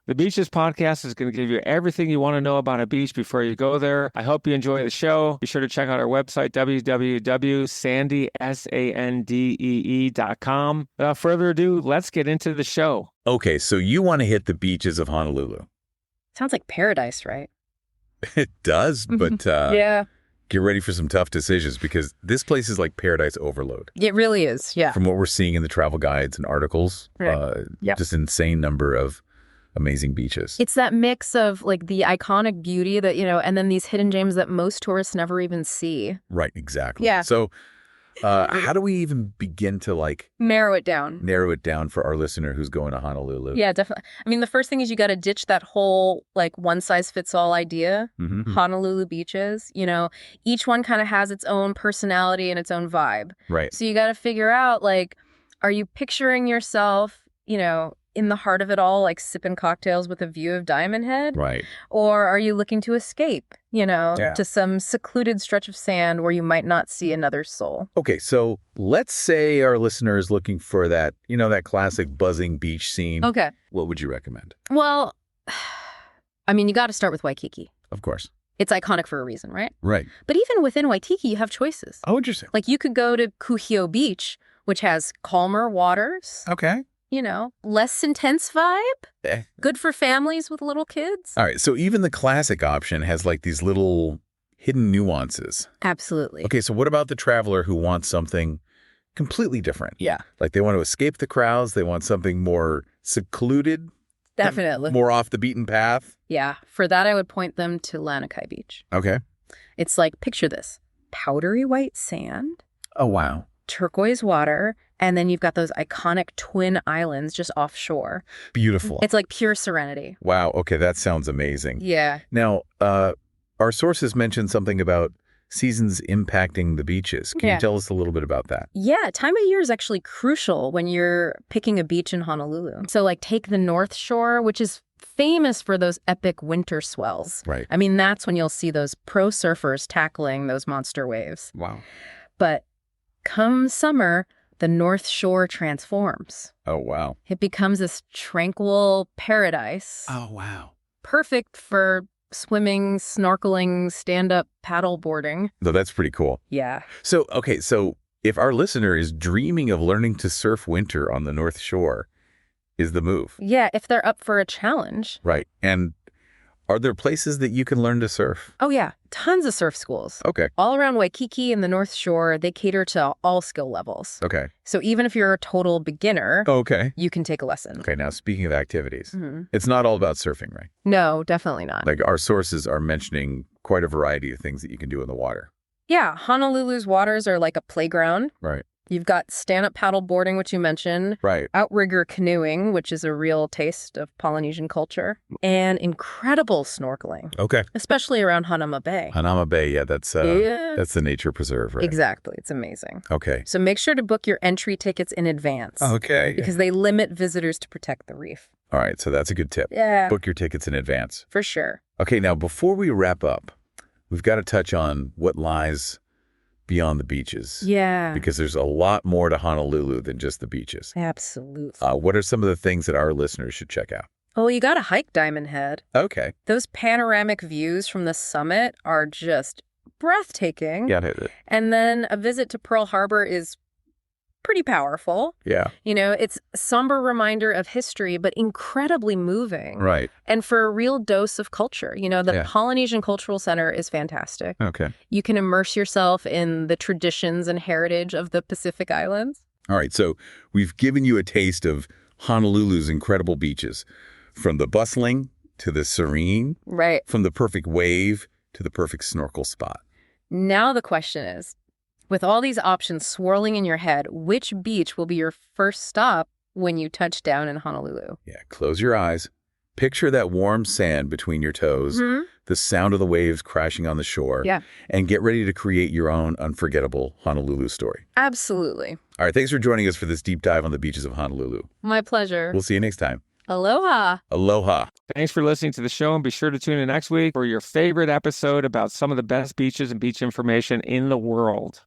The Beaches podcast is going to give you everything you want to know about a beach before you go there. I hope you enjoy the show. Be sure to check out our website, www.sandee.com. Without further ado, let's get into the show. Okay, so you want to hit the beaches of Honolulu. Sounds like paradise, right? It does, but yeah. Get ready for some tough decisions because this place is like paradise overload. It really is, yeah. From what we're seeing in the travel guides and articles, just an insane number of amazing beaches. It's that mix of like the iconic beauty that, and then these hidden gems that most tourists never even see. Right, exactly. Yeah. So how do we even begin to narrow it down for our listener who's going to Honolulu? Yeah, definitely. I mean, the first thing is you got to ditch that whole one size fits all idea. Mm-hmm. Honolulu beaches, each one kind of has its own personality and its own vibe. Right. So you got to figure out are you picturing yourself, in the heart of it all, sipping cocktails with a view of Diamond Head? Right. Or are you looking to escape, to some secluded stretch of sand where you might not see another soul? Okay, so let's say our listener is looking for that, that classic buzzing beach scene. Okay. What would you recommend? Well, I mean, you got to start with Waikiki. Of course. It's iconic for a reason, right? Right. But even within Waikiki, you have choices. Oh, interesting. You could go to Kuhio Beach, which has calmer waters. Okay. Less intense vibe. Good for families with little kids. All right. So even the classic option has these little hidden nuances. Absolutely. Okay. So what about the traveler who wants something completely different? Yeah. They want to escape the crowds. They want something more secluded. Definitely. More off the beaten path. Yeah. For that, I would point them to Lanikai Beach. Okay. It's picture this. Powdery white sand. Oh, wow. Turquoise water, and then you've got those iconic twin islands just offshore. Beautiful. It's pure serenity. Wow. Okay, that sounds amazing. Yeah. Now, our sources mentioned something about seasons impacting the beaches. Can you tell us a little bit about that? Yeah, time of year is actually crucial when you're picking a beach in Honolulu. So take the North Shore, which is famous for those epic winter swells. Right. I mean, that's when you'll see those pro surfers tackling those monster waves. Wow. But come summer, the North Shore transforms. Oh, wow. It becomes this tranquil paradise. Oh, wow. Perfect for swimming, snorkeling, stand-up paddle boarding. No, that's pretty cool. Yeah. So, okay, so if our listener is dreaming of learning to surf winter on the North Shore, is the move. Yeah, if they're up for a challenge. Right. And are there places that you can learn to surf? Oh, yeah. Tons of surf schools. Okay. All around Waikiki and the North Shore, they cater to all skill levels. Okay. So even if you're a total beginner, okay, you can take a lesson. Okay, now speaking of activities, it's not all about surfing, right? No, definitely not. Our sources are mentioning quite a variety of things that you can do in the water. Yeah, Honolulu's waters are like a playground. Right. You've got stand-up paddle boarding, which you mentioned. Right. Outrigger canoeing, which is a real taste of Polynesian culture. And incredible snorkeling. Okay. Especially around Hanauma Bay. Hanauma Bay, yeah, that's the nature preserve, right? Exactly. It's amazing. Okay. So make sure to book your entry tickets in advance. Okay. Because they limit visitors to protect the reef. All right, so that's a good tip. Yeah. Book your tickets in advance. For sure. Okay, now before we wrap up, we've got to touch on what lies beyond the beaches. Yeah. Because there's a lot more to Honolulu than just the beaches. Absolutely. What are some of the things that our listeners should check out? Oh, you got to hike Diamond Head. Okay. Those panoramic views from the summit are just breathtaking. Yeah. And then a visit to Pearl Harbor is pretty powerful. Yeah. It's a somber reminder of history, but incredibly moving. Right. And for a real dose of culture. The Polynesian Cultural Center is fantastic. Okay. You can immerse yourself in the traditions and heritage of the Pacific Islands. All right. So we've given you a taste of Honolulu's incredible beaches, from the bustling to the serene. Right. From the perfect wave to the perfect snorkel spot. Now the question is, with all these options swirling in your head, which beach will be your first stop when you touch down in Honolulu? Yeah, close your eyes. Picture that warm sand between your toes, the sound of the waves crashing on the shore, and get ready to create your own unforgettable Honolulu story. Absolutely. All right, thanks for joining us for this deep dive on the beaches of Honolulu. My pleasure. We'll see you next time. Aloha. Aloha. Thanks for listening to the show, and be sure to tune in next week for your favorite episode about some of the best beaches and beach information in the world.